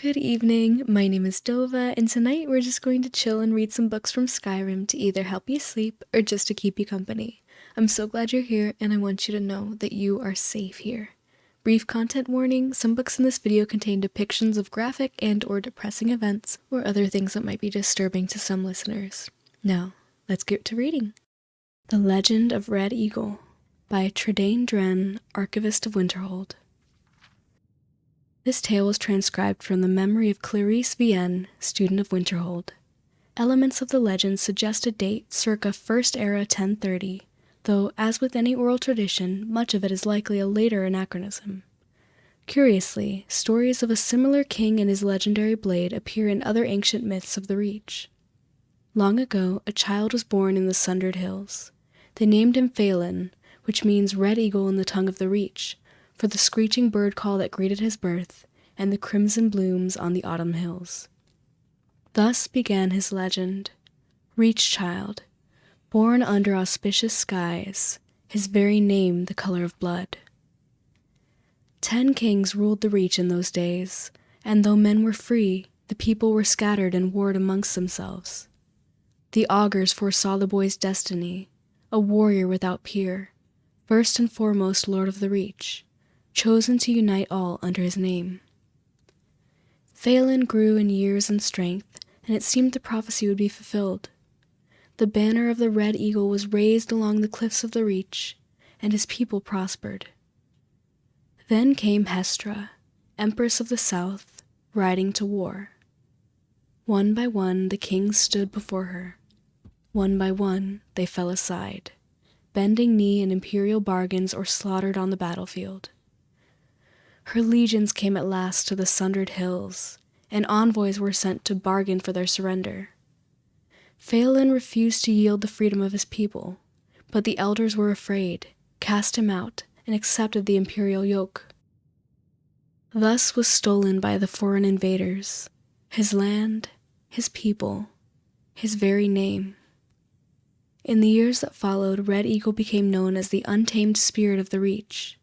Good evening, my name is Dova, and tonight we're just going to chill and read some books from Skyrim to either help you sleep or just to keep you company. I'm so glad you're here, and I want you to know that you are safe here. Brief content warning, some books in this video contain depictions of graphic and or depressing events, or other things that might be disturbing to some listeners. Now, let's get to reading. The Legend of Red Eagle by Tradaine Dren, Archivist of Winterhold. This tale was transcribed from the memory of Clarice Vienne, student of Winterhold. Elements of the legend suggest a date circa First Era 1030, though, as with any oral tradition, much of it is likely a later anachronism. Curiously, stories of a similar king and his legendary blade appear in other ancient myths of the Reach. Long ago, a child was born in the Sundered Hills. They named him Phelan, which means red eagle in the tongue of the Reach, for the screeching bird call that greeted his birth, and the crimson blooms on the autumn hills. Thus began his legend. Reach child, born under auspicious skies, his very name the color of blood. 10 kings ruled the Reach in those days, and though men were free, the people were scattered and warred amongst themselves. The augurs foresaw the boy's destiny, a warrior without peer, first and foremost Lord of the Reach, chosen to unite all under his name. Phelan grew in years and strength, and it seemed the prophecy would be fulfilled. The banner of the Red Eagle was raised along the cliffs of the Reach, and his people prospered. Then came Hestra, Empress of the South, riding to war. One by one the kings stood before her. One by one they fell aside, bending knee in imperial bargains or slaughtered on the battlefield. Her legions came at last to the Sundered Hills, and envoys were sent to bargain for their surrender. Phelan refused to yield the freedom of his people, but the elders were afraid, cast him out, and accepted the imperial yoke. Thus was stolen by the foreign invaders his land, his people, his very name. In the years that followed, Red Eagle became known as the untamed spirit of the Reach,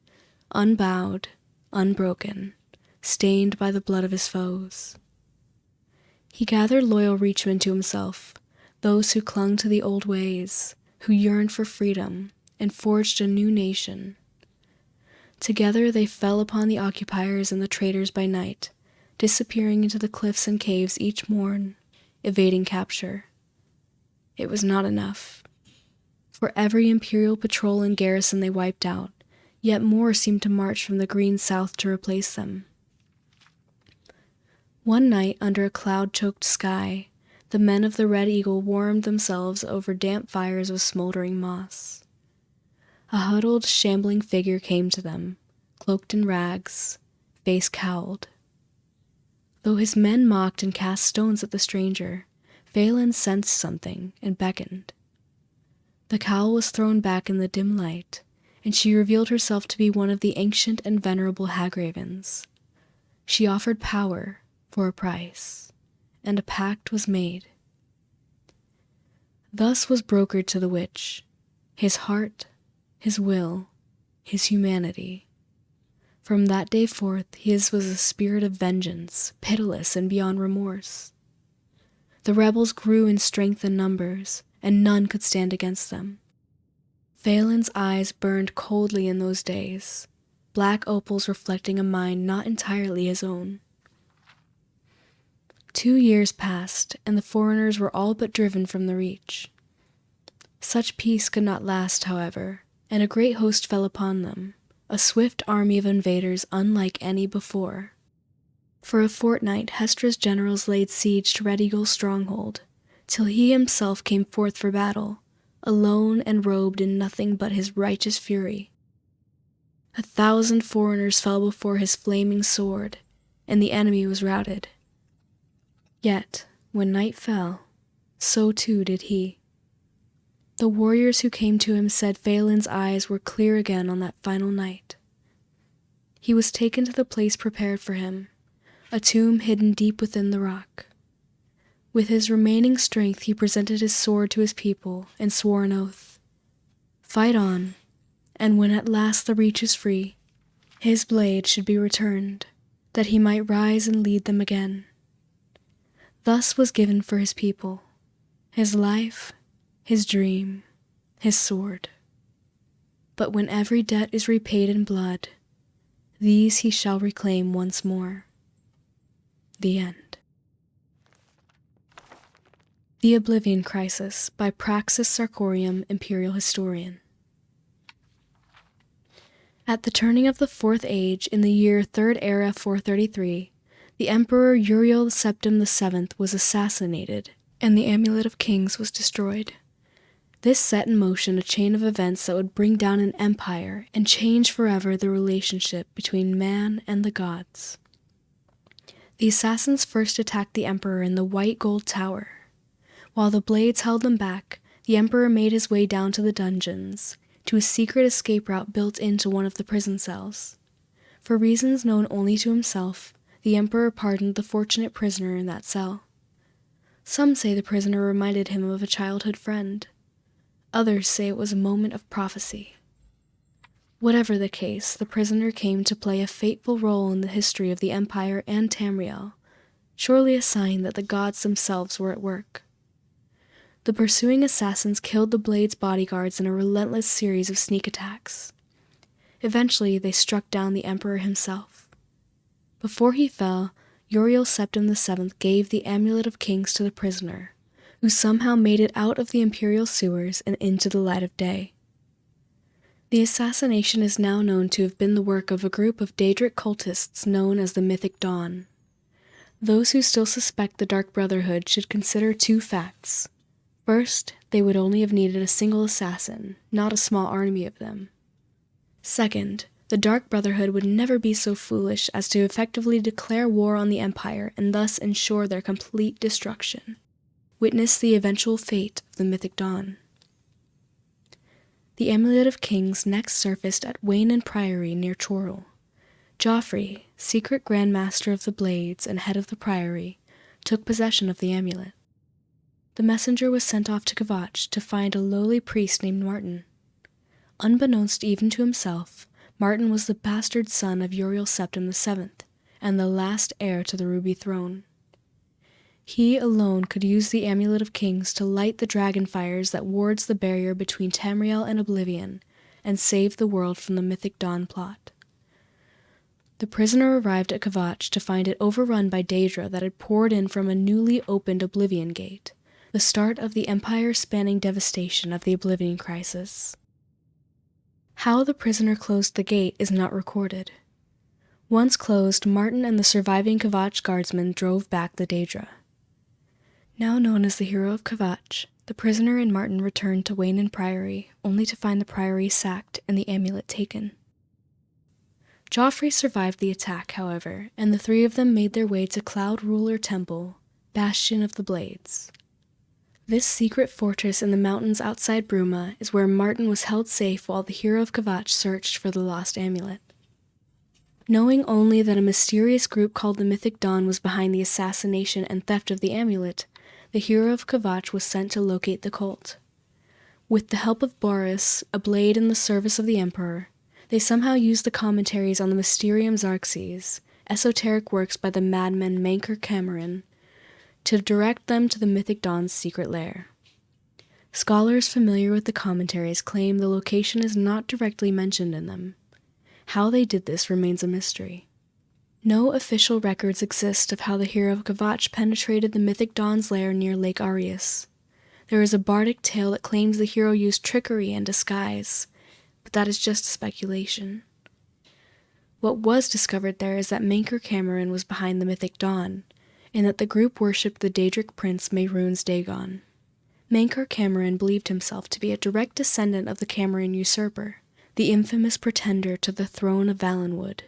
unbowed, unbroken, stained by the blood of his foes. He gathered loyal Reachmen to himself, those who clung to the old ways, who yearned for freedom, and forged a new nation. Together they fell upon the occupiers and the traitors by night, disappearing into the cliffs and caves each morn, evading capture. It was not enough. For every imperial patrol and garrison they wiped out, yet more seemed to march from the green south to replace them. One night, under a cloud-choked sky, the men of the Red Eagle warmed themselves over damp fires of smoldering moss. A huddled, shambling figure came to them, cloaked in rags, face cowled. Though his men mocked and cast stones at the stranger, Phelan sensed something and beckoned. The cowl was thrown back in the dim light, and she revealed herself to be one of the ancient and venerable hagravens. She offered power for a price, and a pact was made. Thus was brokered to the witch his heart, his will, his humanity. From that day forth his was a spirit of vengeance, pitiless and beyond remorse. The rebels grew in strength and numbers, and none could stand against them. Phelan's eyes burned coldly in those days, black opals reflecting a mind not entirely his own. 2 years passed, and the foreigners were all but driven from the Reach. Such peace could not last, however, and a great host fell upon them, a swift army of invaders unlike any before. For a fortnight Hestra's generals laid siege to Red Eagle's stronghold, till he himself came forth for battle, alone and robed in nothing but his righteous fury. 1,000 foreigners fell before his flaming sword, and the enemy was routed. Yet, when night fell, so too did he. The warriors who came to him said Phelan's eyes were clear again on that final night. He was taken to the place prepared for him, a tomb hidden deep within the rock. With his remaining strength he presented his sword to his people and swore an oath. Fight on, and when at last the Reach is free, his blade should be returned, that he might rise and lead them again. Thus was given for his people his life, his dream, his sword. But when every debt is repaid in blood, these he shall reclaim once more. The End. The Oblivion Crisis by Praxis Sarkorium, Imperial Historian. At the turning of the Fourth Age in the year 3rd Era 433, the Emperor Uriel Septim VII was assassinated, and the Amulet of Kings was destroyed. This set in motion a chain of events that would bring down an empire and change forever the relationship between man and the gods. The assassins first attacked the Emperor in the White Gold Tower. While the blades held them back, the Emperor made his way down to the dungeons, to a secret escape route built into one of the prison cells. For reasons known only to himself, the Emperor pardoned the fortunate prisoner in that cell. Some say the prisoner reminded him of a childhood friend. Others say it was a moment of prophecy. Whatever the case, the prisoner came to play a fateful role in the history of the Empire and Tamriel, surely a sign that the gods themselves were at work. The pursuing assassins killed the Blade's bodyguards in a relentless series of sneak attacks. Eventually, they struck down the Emperor himself. Before he fell, Uriel Septim VII gave the Amulet of Kings to the prisoner, who somehow made it out of the Imperial sewers and into the light of day. The assassination is now known to have been the work of a group of Daedric cultists known as the Mythic Dawn. Those who still suspect the Dark Brotherhood should consider two facts. First, they would only have needed a single assassin, not a small army of them. Second, the Dark Brotherhood would never be so foolish as to effectively declare war on the Empire and thus ensure their complete destruction. Witness the eventual fate of the Mythic Dawn. The Amulet of Kings next surfaced at Wayne Priory near Chorrol. Joffrey, secret Grand Master of the Blades and head of the Priory, took possession of the amulet. The messenger was sent off to Kvatch to find a lowly priest named Martin. Unbeknownst even to himself, Martin was the bastard son of Uriel Septim VII, and the last heir to the Ruby Throne. He alone could use the Amulet of Kings to light the dragon fires that wards the barrier between Tamriel and Oblivion, and save the world from the Mythic Dawn plot. The prisoner arrived at Kvatch to find it overrun by Daedra that had poured in from a newly opened Oblivion Gate, the start of the empire-spanning devastation of the Oblivion Crisis. How the prisoner closed the gate is not recorded. Once closed, Martin and the surviving Kvatch guardsmen drove back the Daedra. Now known as the Hero of Kvatch, the prisoner and Martin returned to Wayne Priory, only to find the Priory sacked and the amulet taken. Joffrey survived the attack, however, and the three of them made their way to Cloud Ruler Temple, Bastion of the Blades. This secret fortress in the mountains outside Bruma is where Martin was held safe while the Hero of Kvatch searched for the lost amulet. Knowing only that a mysterious group called the Mythic Dawn was behind the assassination and theft of the amulet, the Hero of Kvatch was sent to locate the cult. With the help of Boris, a blade in the service of the Emperor, they somehow used the commentaries on the Mysterium Xarxes, esoteric works by the madman Mankar Cameron, to direct them to the Mythic Dawn's secret lair. Scholars familiar with the commentaries claim the location is not directly mentioned in them. How they did this remains a mystery. No official records exist of how the Hero of Kvatch penetrated the Mythic Dawn's lair near Lake Arius. There is a bardic tale that claims the hero used trickery and disguise, but that is just speculation. What was discovered there is that Mankar Cameron was behind the Mythic Dawn, and that the group worshipped the Daedric prince Mehrunes Dagon. Mankar Cameron believed himself to be a direct descendant of the Cameron usurper, the infamous pretender to the throne of Valenwood.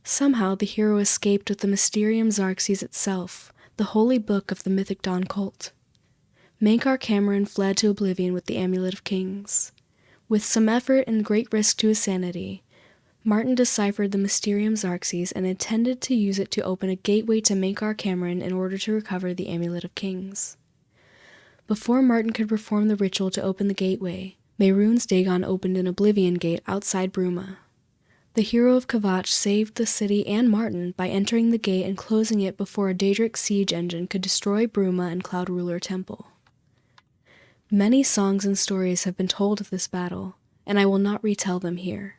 Somehow the hero escaped with the Mysterium Xarxes itself, the holy book of the Mythic Dawn cult. Mankar Cameron fled to Oblivion with the Amulet of Kings. With some effort and great risk to his sanity, Martin deciphered the Mysterium Xarxes and intended to use it to open a gateway to Mankar Cameron in order to recover the Amulet of Kings. Before Martin could perform the ritual to open the gateway, Mehrunes Dagon opened an Oblivion Gate outside Bruma. The hero of Kvatch saved the city and Martin by entering the gate and closing it before a Daedric siege engine could destroy Bruma and Cloud Ruler Temple. Many songs and stories have been told of this battle, and I will not retell them here.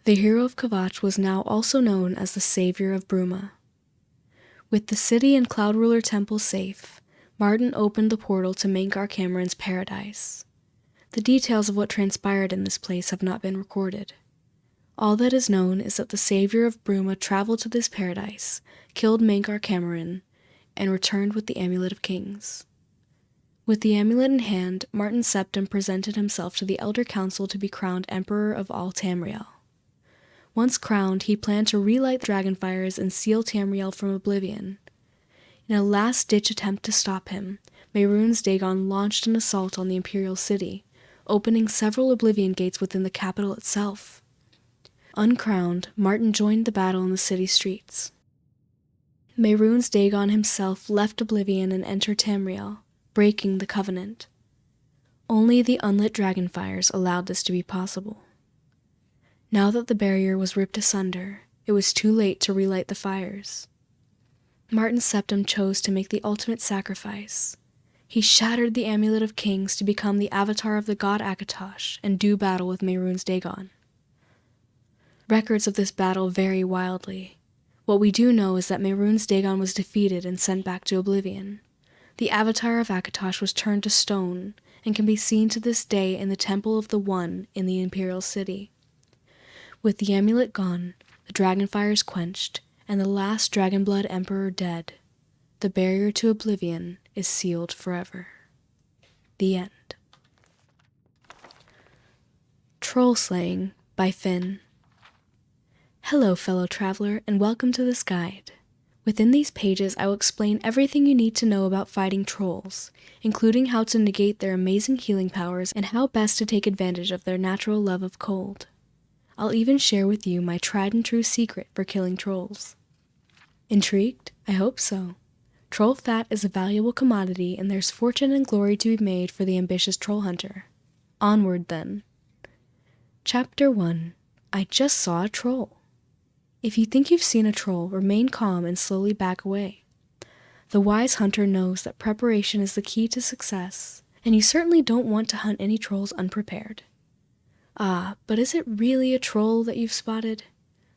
The hero of Kvatch was now also known as the Savior of Bruma. With the city and Cloud Ruler Temple safe, Martin opened the portal to Mankar Cameron's paradise. The details of what transpired in this place have not been recorded. All that is known is that the Savior of Bruma traveled to this paradise, killed Mankar Cameron, and returned with the Amulet of Kings. With the amulet in hand, Martin Septim presented himself to the Elder Council to be crowned Emperor of all Tamriel. Once crowned, he planned to relight dragonfires and seal Tamriel from oblivion. In a last-ditch attempt to stop him, Mehrunes Dagon launched an assault on the Imperial City, opening several oblivion gates within the capital itself. Uncrowned, Martin joined the battle in the city streets. Mehrunes Dagon himself left Oblivion and entered Tamriel, breaking the Covenant. Only the unlit dragonfires allowed this to be possible. Now that the barrier was ripped asunder, it was too late to relight the fires. Martin Septim chose to make the ultimate sacrifice. He shattered the Amulet of Kings to become the avatar of the god Akatosh and do battle with Mehrunes Dagon. Records of this battle vary wildly. What we do know is that Mehrunes Dagon was defeated and sent back to Oblivion. The avatar of Akatosh was turned to stone and can be seen to this day in the Temple of the One in the Imperial City. With the amulet gone, the dragonfires quenched, and the last Dragonblood Emperor dead, the barrier to Oblivion is sealed forever. The end. Troll Slaying by Finn. Hello, fellow traveler, and welcome to this guide. Within these pages, I will explain everything you need to know about fighting trolls, including how to negate their amazing healing powers and how best to take advantage of their natural love of cold. I'll even share with you my tried and true secret for killing trolls. Intrigued? I hope so. Troll fat is a valuable commodity, and there's fortune and glory to be made for the ambitious troll hunter. Onward, then. Chapter 1. I just saw a troll. If you think you've seen a troll, remain calm and slowly back away. The wise hunter knows that preparation is the key to success, and you certainly don't want to hunt any trolls unprepared. Ah, but is it really a troll that you've spotted?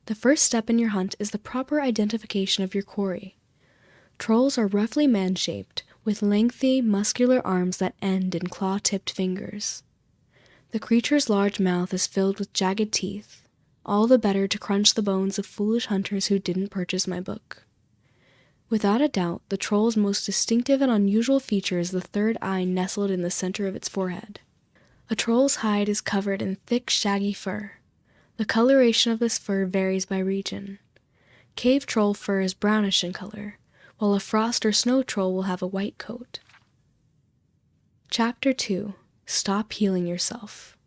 The first step in your hunt is the proper identification of your quarry. Trolls are roughly man-shaped, with lengthy, muscular arms that end in claw-tipped fingers. The creature's large mouth is filled with jagged teeth, all the better to crunch the bones of foolish hunters who didn't purchase my book. Without a doubt, the troll's most distinctive and unusual feature is the third eye nestled in the center of its forehead. A troll's hide is covered in thick, shaggy fur. The coloration of this fur varies by region. Cave troll fur is brownish in color, while a frost or snow troll will have a white coat. Chapter 2. Stop healing yourself.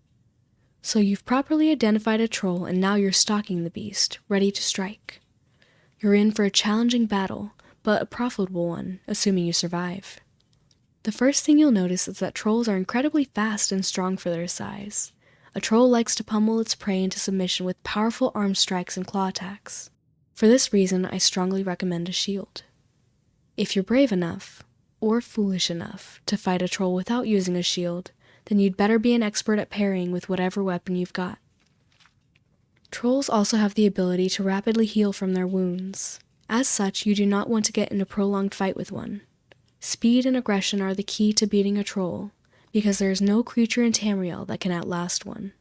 So you've properly identified a troll and now you're stalking the beast, ready to strike. You're in for a challenging battle, but a profitable one, assuming you survive. The first thing you'll notice is that trolls are incredibly fast and strong for their size. A troll likes to pummel its prey into submission with powerful arm strikes and claw attacks. For this reason, I strongly recommend a shield. If you're brave enough, or foolish enough, to fight a troll without using a shield, then you'd better be an expert at parrying with whatever weapon you've got. Trolls also have the ability to rapidly heal from their wounds. As such, you do not want to get in a prolonged fight with one. Speed and aggression are the key to beating a troll, because there is no creature in Tamriel that can outlast one.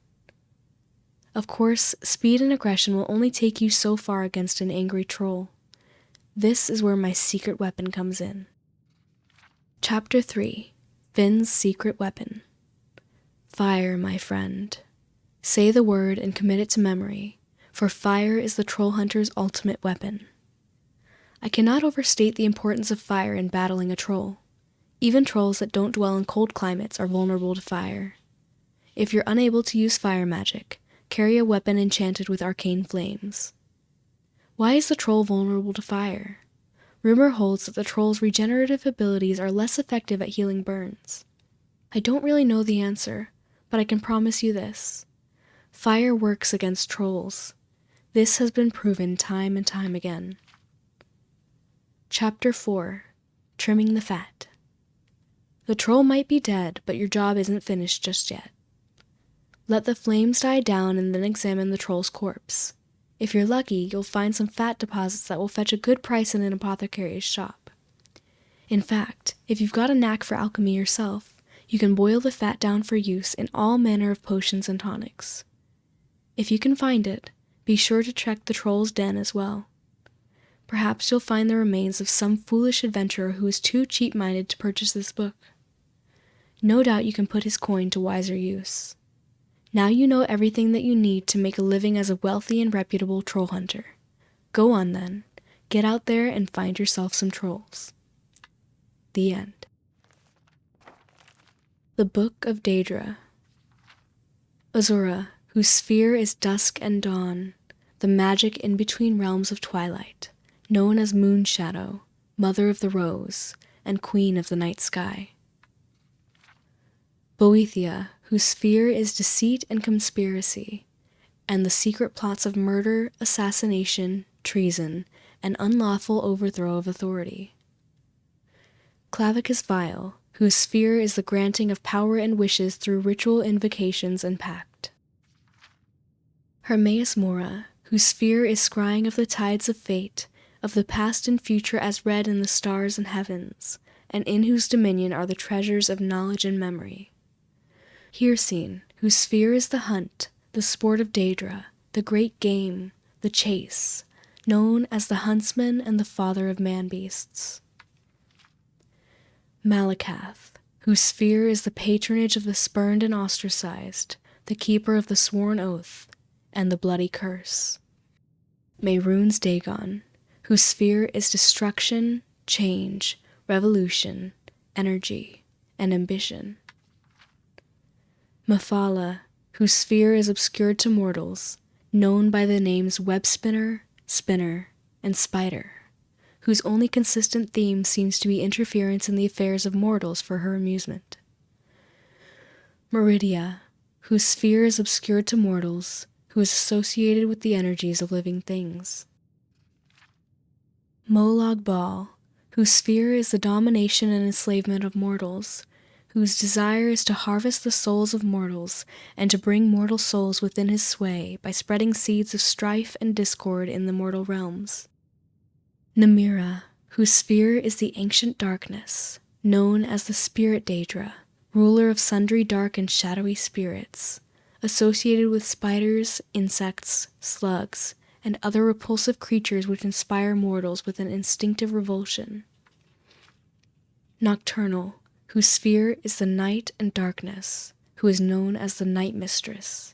Of course, speed and aggression will only take you so far against an angry troll. This is where my secret weapon comes in. Chapter 3. Finn's Secret Weapon. Fire, my friend. Say the word and commit it to memory, for fire is the troll hunter's ultimate weapon. I cannot overstate the importance of fire in battling a troll. Even trolls that don't dwell in cold climates are vulnerable to fire. If you're unable to use fire magic, carry a weapon enchanted with arcane flames. Why is the troll vulnerable to fire? Rumor holds that the troll's regenerative abilities are less effective at healing burns. I don't really know the answer, but I can promise you this. Fire works against trolls. This has been proven time and time again. Chapter 4. Trimming the Fat. The troll might be dead, but your job isn't finished just yet. Let the flames die down and then examine the troll's corpse. If you're lucky, you'll find some fat deposits that will fetch a good price in an apothecary's shop. In fact, if you've got a knack for alchemy yourself, you can boil the fat down for use in all manner of potions and tonics. If you can find it, be sure to check the troll's den as well. Perhaps you'll find the remains of some foolish adventurer who is too cheap-minded to purchase this book. No doubt you can put his coin to wiser use. Now you know everything that you need to make a living as a wealthy and reputable troll hunter. Go on then, get out there and find yourself some trolls. The end. The Book of Daedra. Azura, whose sphere is dusk and dawn, the magic in between realms of twilight, known as Moon Shadow, Mother of the Rose, and Queen of the Night Sky. Boethia, whose sphere is deceit and conspiracy, and the secret plots of murder, assassination, treason, and unlawful overthrow of authority. Clavicus Vile, whose sphere is the granting of power and wishes through ritual invocations and pact. Hermaeus Mora, whose sphere is scrying of the tides of fate, of the past and future as read in the stars and heavens, and in whose dominion are the treasures of knowledge and memory. Hircine, whose sphere is the hunt, the sport of Daedra, the great game, the chase, known as the huntsman and the father of man-beasts. Malakath, whose sphere is the patronage of the spurned and ostracized, the keeper of the sworn oath, and the bloody curse. Mehrunes Dagon, whose sphere is destruction, change, revolution, energy, and ambition. Mephala, whose sphere is obscured to mortals, known by the names web-spinner, spinner, and spider, whose only consistent theme seems to be interference in the affairs of mortals for her amusement. Meridia, whose sphere is obscured to mortals, who is associated with the energies of living things. Molag Bal, whose sphere is the domination and enslavement of mortals, whose desire is to harvest the souls of mortals and to bring mortal souls within his sway by spreading seeds of strife and discord in the mortal realms. Namira, whose sphere is the ancient darkness, known as the Spirit Daedra, ruler of sundry dark and shadowy spirits, associated with spiders, insects, slugs, and other repulsive creatures which inspire mortals with an instinctive revulsion. Nocturnal, whose sphere is the night and darkness, who is known as the Night Mistress.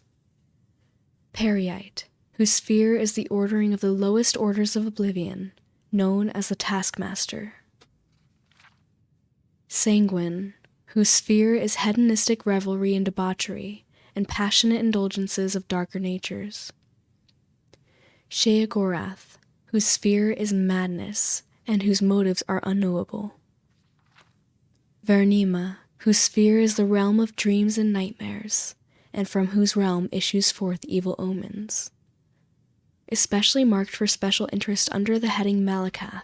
Periite, whose sphere is the ordering of the lowest orders of Oblivion, known as the Taskmaster. Sanguine, whose sphere is hedonistic revelry and debauchery, and passionate indulgences of darker natures. Sheogorath, whose sphere is madness, and whose motives are unknowable. Vernima, whose sphere is the realm of dreams and nightmares, and from whose realm issues forth evil omens. Especially marked for special interest under the heading Malakath,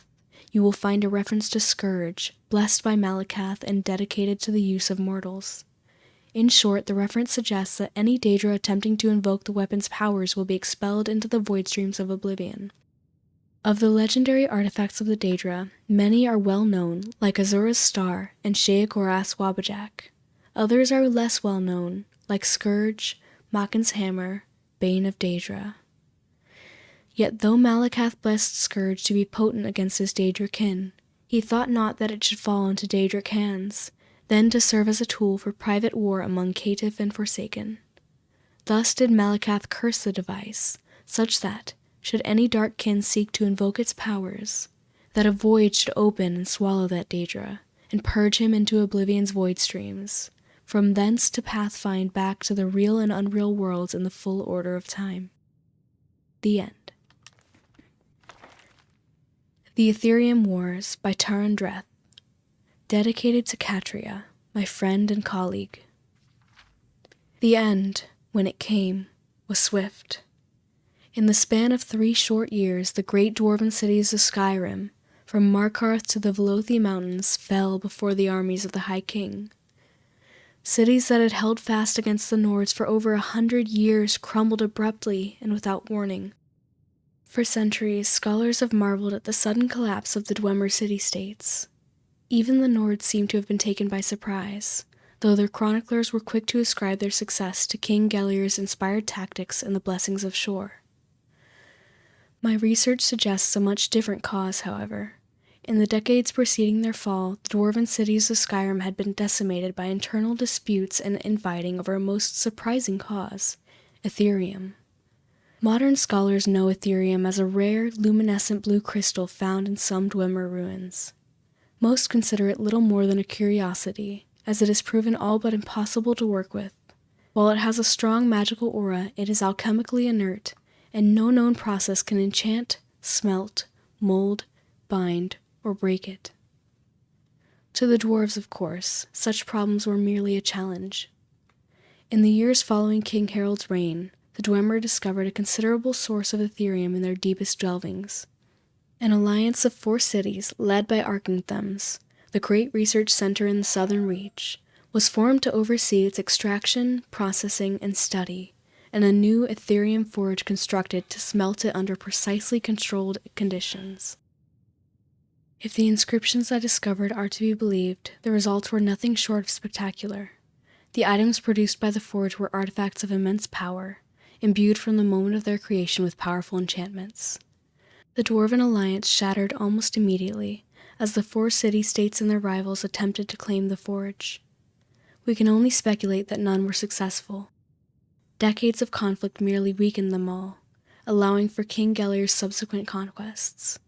you will find a reference to Scourge, blessed by Malakath and dedicated to the use of mortals. In short, the reference suggests that any Daedra attempting to invoke the weapon's powers will be expelled into the void streams of Oblivion. Of the legendary artifacts of the Daedra, many are well known, like Azura's Star and Sheogorath's Wabajak. Others are less well known, like Scourge, Makin's Hammer, Bane of Daedra. Yet though Malakath blessed Scourge to be potent against his Daedric kin, he thought not that it should fall into Daedric hands, then to serve as a tool for private war among caitiff and Forsaken. Thus did Malakath curse the device, such that, should any dark kin seek to invoke its powers, that a void should open and swallow that Daedra, and purge him into Oblivion's void streams, from thence to pathfind back to the real and unreal worlds in the full order of time. The end. The Aetherium Wars by Taran Dreth. Dedicated to Katria, my friend and colleague. The end, when it came, was swift. In the span of 3 short years, the great dwarven cities of Skyrim, from Markarth to the Velothi Mountains, fell before the armies of the High King. Cities that had held fast against the Nords for over 100 years crumbled abruptly and without warning. For centuries, scholars have marveled at the sudden collapse of the Dwemer city-states. Even the Nords seem to have been taken by surprise, though their chroniclers were quick to ascribe their success to King Gelir's inspired tactics and the blessings of Shor. My research suggests a much different cause, however. In the decades preceding their fall, the dwarven cities of Skyrim had been decimated by internal disputes and infighting over a most surprising cause, Aetherium. Modern scholars know Aetherium as a rare, luminescent blue crystal found in some Dwemer ruins. Most consider it little more than a curiosity, as it is proven all but impossible to work with. While it has a strong magical aura, it is alchemically inert, and no known process can enchant, smelt, mold, bind, or break it. To the dwarves, of course, such problems were merely a challenge. In the years following King Harald's reign, the Dwemer discovered a considerable source of Aetherium in their deepest delvings. An alliance of 4 cities, led by Arkenthems, the great research center in the Southern Reach, was formed to oversee its extraction, processing, and study, and a new Aetherium forge constructed to smelt it under precisely controlled conditions. If the inscriptions I discovered are to be believed, the results were nothing short of spectacular. The items produced by the forge were artifacts of immense power, imbued from the moment of their creation with powerful enchantments. The Dwarven alliance shattered almost immediately, as the 4 city-states and their rivals attempted to claim the forge. We can only speculate that none were successful. Decades of conflict merely weakened them all, allowing for King Gelir's subsequent conquests.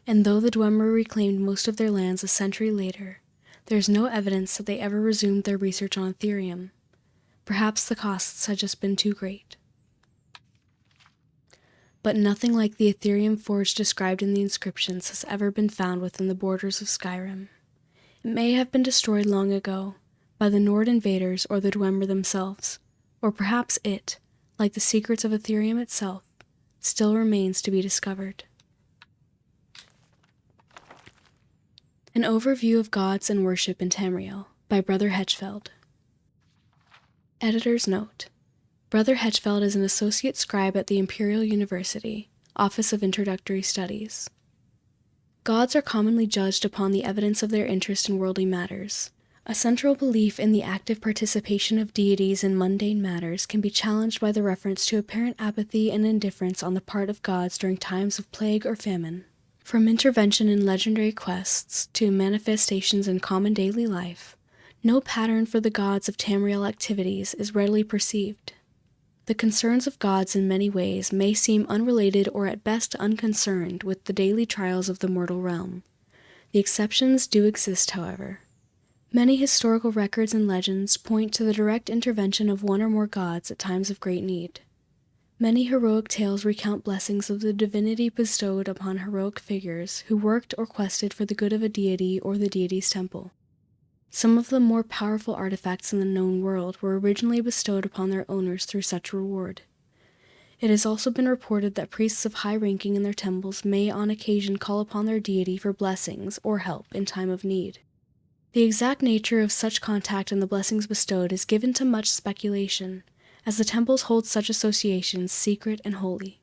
And though the Dwemer reclaimed most of their lands a century later, there is no evidence that they ever resumed their research on Aetherium. Perhaps the costs had just been too great. But nothing like the Aetherium forge described in the inscriptions has ever been found within the borders of Skyrim. It may have been destroyed long ago, by the Nord invaders or the Dwemer themselves, or perhaps it, like the secrets of Aetherium itself, still remains to be discovered. An Overview of Gods and Worship in Tamriel by Brother Hetchfeld. Editor's Note: Brother Hetchfeld is an associate scribe at the Imperial University, Office of Introductory Studies. Gods are commonly judged upon the evidence of their interest in worldly matters. A central belief in the active participation of deities in mundane matters can be challenged by the reference to apparent apathy and indifference on the part of gods during times of plague or famine. From intervention in legendary quests to manifestations in common daily life, no pattern for the gods of Tamriel activities is readily perceived. The concerns of gods in many ways may seem unrelated or at best unconcerned with the daily trials of the mortal realm. The exceptions do exist, however. Many historical records and legends point to the direct intervention of one or more gods at times of great need. Many heroic tales recount blessings of the divinity bestowed upon heroic figures who worked or quested for the good of a deity or the deity's temple. Some of the more powerful artifacts in the known world were originally bestowed upon their owners through such reward. It has also been reported that priests of high ranking in their temples may on occasion call upon their deity for blessings or help in time of need. The exact nature of such contact and the blessings bestowed is given to much speculation, as the temples hold such associations secret and holy.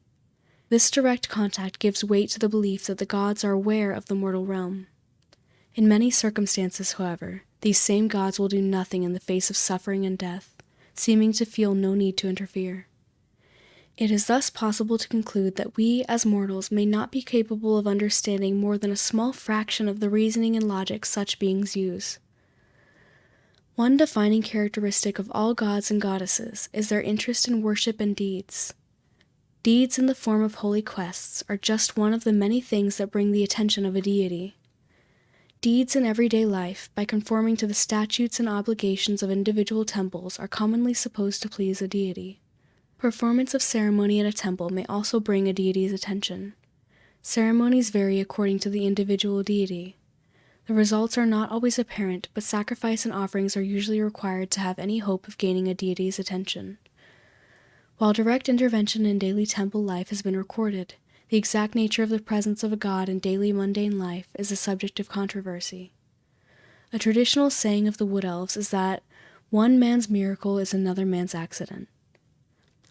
This direct contact gives weight to the belief that the gods are aware of the mortal realm. In many circumstances, however, these same gods will do nothing in the face of suffering and death, seeming to feel no need to interfere. It is thus possible to conclude that we, as mortals, may not be capable of understanding more than a small fraction of the reasoning and logic such beings use. One defining characteristic of all gods and goddesses is their interest in worship and deeds. Deeds in the form of holy quests are just one of the many things that bring the attention of a deity. Deeds in everyday life, by conforming to the statutes and obligations of individual temples, are commonly supposed to please a deity. Performance of ceremony at a temple may also bring a deity's attention. Ceremonies vary according to the individual deity. The results are not always apparent, but sacrifice and offerings are usually required to have any hope of gaining a deity's attention. While direct intervention in daily temple life has been recorded, the exact nature of the presence of a god in daily mundane life is a subject of controversy. A traditional saying of the Wood Elves is that one man's miracle is another man's accident.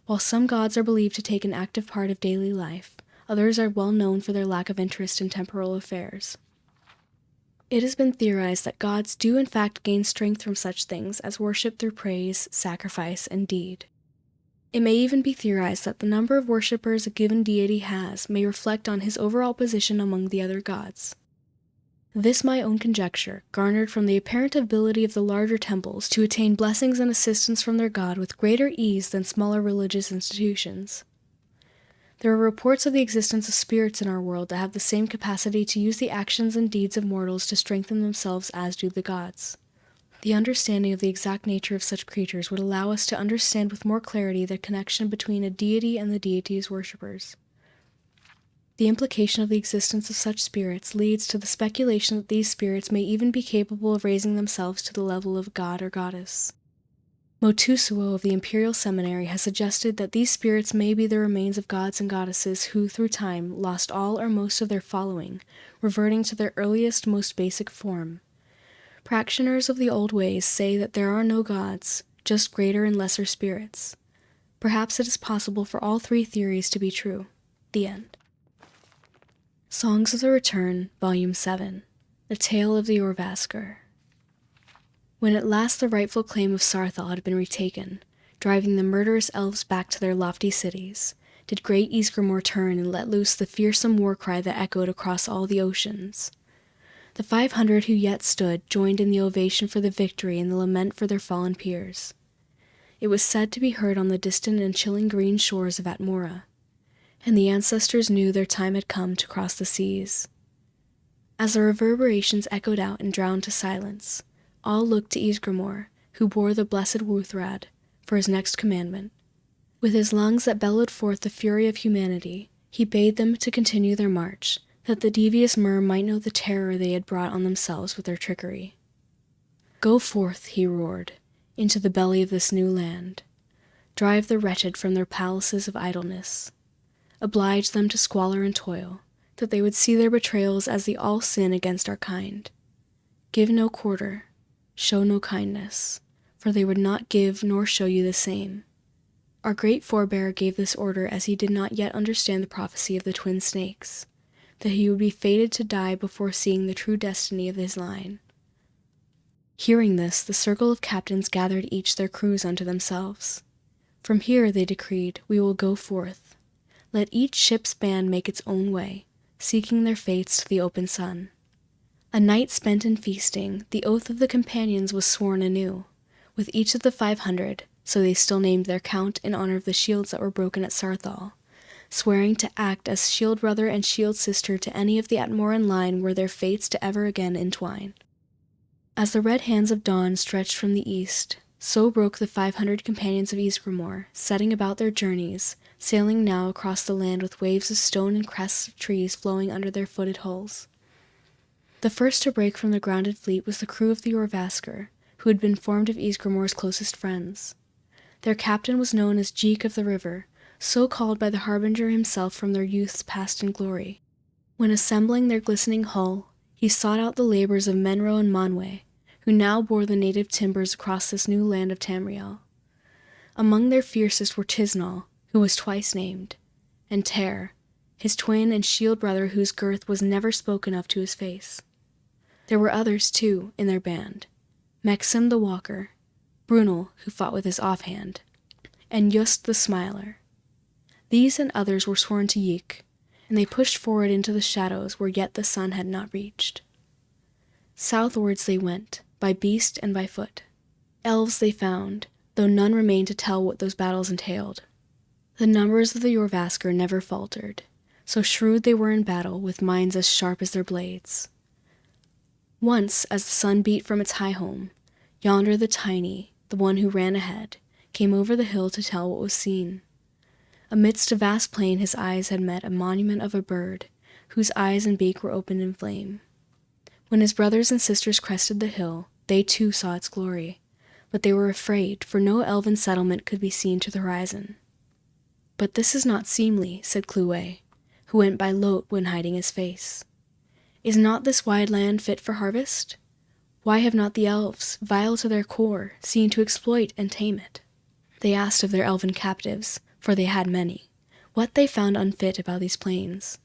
While some gods are believed to take an active part of daily life, others are well known for their lack of interest in temporal affairs. It has been theorized that gods do in fact gain strength from such things as worship through praise, sacrifice, and deed. It may even be theorized that the number of worshippers a given deity has may reflect on his overall position among the other gods. This my own conjecture, garnered from the apparent ability of the larger temples to attain blessings and assistance from their god with greater ease than smaller religious institutions. There are reports of the existence of spirits in our world that have the same capacity to use the actions and deeds of mortals to strengthen themselves as do the gods. The understanding of the exact nature of such creatures would allow us to understand with more clarity the connection between a deity and the deity's worshippers. The implication of the existence of such spirits leads to the speculation that these spirits may even be capable of raising themselves to the level of god or goddess. Motusuo of the Imperial Seminary has suggested that these spirits may be the remains of gods and goddesses who, through time, lost all or most of their following, reverting to their earliest, most basic form. Practitioners of the old ways say that there are no gods, just greater and lesser spirits. Perhaps it is possible for all three theories to be true. The end. Songs of the Return, Volume 7. The Tale of the Orvaskr. When at last the rightful claim of Sarthal had been retaken, driving the murderous elves back to their lofty cities, did great Ysgramor turn and let loose the fearsome war cry that echoed across all the oceans. The 500 who yet stood joined in the ovation for the victory and the lament for their fallen peers. It was said to be heard on the distant and chilling green shores of Atmora, and the ancestors knew their time had come to cross the seas. As the reverberations echoed out and drowned to silence, all looked to Ysgramor, who bore the blessed Wuthrad, for his next commandment. With his lungs that bellowed forth the fury of humanity, he bade them to continue their march, that the devious Mer might know the terror they had brought on themselves with their trickery. "Go forth," he roared, "into the belly of this new land. Drive the wretched from their palaces of idleness. Oblige them to squalor and toil, that they would see their betrayals as the all sin against our kind. Give no quarter, show no kindness, for they would not give nor show you the same. Our great forebear gave this order as he did not yet understand the prophecy of the twin snakes, that he would be fated to die before seeing the true destiny of his line." Hearing this, the circle of captains gathered each their crews unto themselves. "From here," they decreed, "we will go forth. Let each ship's band make its own way, seeking their fates to the open sun." A night spent in feasting, the oath of the companions was sworn anew, with each of the 500, so they still named their count in honor of the shields that were broken at Sarthal, swearing to act as shield brother and shield sister to any of the Atmoran line were their fates to ever again entwine. As the red hands of dawn stretched from the east, so broke the 500 companions of Ysgramor, setting about their journeys, sailing now across the land with waves of stone and crests of trees flowing under their footed hulls. The first to break from the grounded fleet was the crew of the Orvaskr, who had been formed of Ysgramor's closest friends. Their captain was known as Jeek of the River, so called by the Harbinger himself from their youths past in glory. When assembling their glistening hull, he sought out the labors of Menro and Manwe, who now bore the native timbers across this new land of Tamriel. Among their fiercest were Tisnal, who was twice named, and Ter, his twin and shield brother whose girth was never spoken of to his face. There were others, too, in their band, Maxim the Walker, Brunel, who fought with his offhand, and Just the Smiler. These and others were sworn to Yeek, and they pushed forward into the shadows where yet the sun had not reached. Southwards they went, by beast and by foot. Elves they found, though none remained to tell what those battles entailed. The numbers of the Orvaskr never faltered, so shrewd they were in battle, with minds as sharp as their blades. Once, as the sun beat from its high home, yonder the tiny, the one who ran ahead, came over the hill to tell what was seen. Amidst a vast plain his eyes had met a monument of a bird, whose eyes and beak were opened in flame. When his brothers and sisters crested the hill, they too saw its glory, but they were afraid, for no elven settlement could be seen to the horizon. "But this is not seemly," said Clúe, who went by Lot when hiding his face. "Is not this wide land fit for harvest? Why have not the elves, vile to their core, seen to exploit and tame it?" They asked of their elven captives, for they had many, what they found unfit about these plains.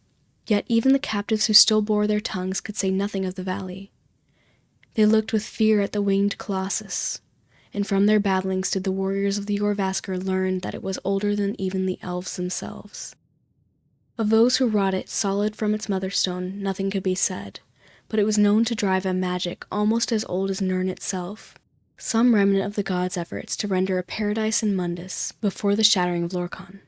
Yet even the captives who still bore their tongues could say nothing of the valley. They looked with fear at the winged colossus, and from their babblings did the warriors of the Jorrvaskr learn that it was older than even the elves themselves. Of those who wrought it solid from its mother stone nothing could be said, but it was known to drive a magic almost as old as Nirn itself, some remnant of the gods' efforts to render a paradise in Mundus before the shattering of Lorkhan.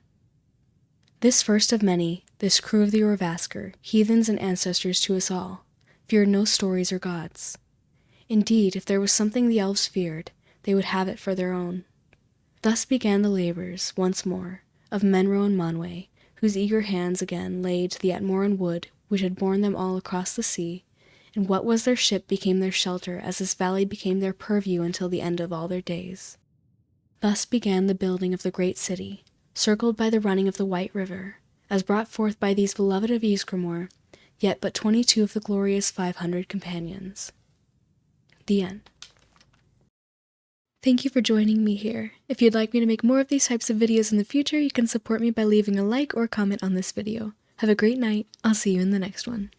This first of many, this crew of the Jorrvaskr, heathens and ancestors to us all, feared no stories or gods. Indeed, if there was something the elves feared, they would have it for their own. Thus began the labors, once more, of Menro and Manwe, whose eager hands again laid the Atmoran wood which had borne them all across the sea, and what was their ship became their shelter as this valley became their purview until the end of all their days. Thus began the building of the great city, circled by the running of the White River, as brought forth by these beloved of Ysgramor, yet but 22 of the glorious 500 companions. The end. Thank you for joining me here. If you'd like me to make more of these types of videos in the future, you can support me by leaving a like or comment on this video. Have a great night. I'll see you in the next one.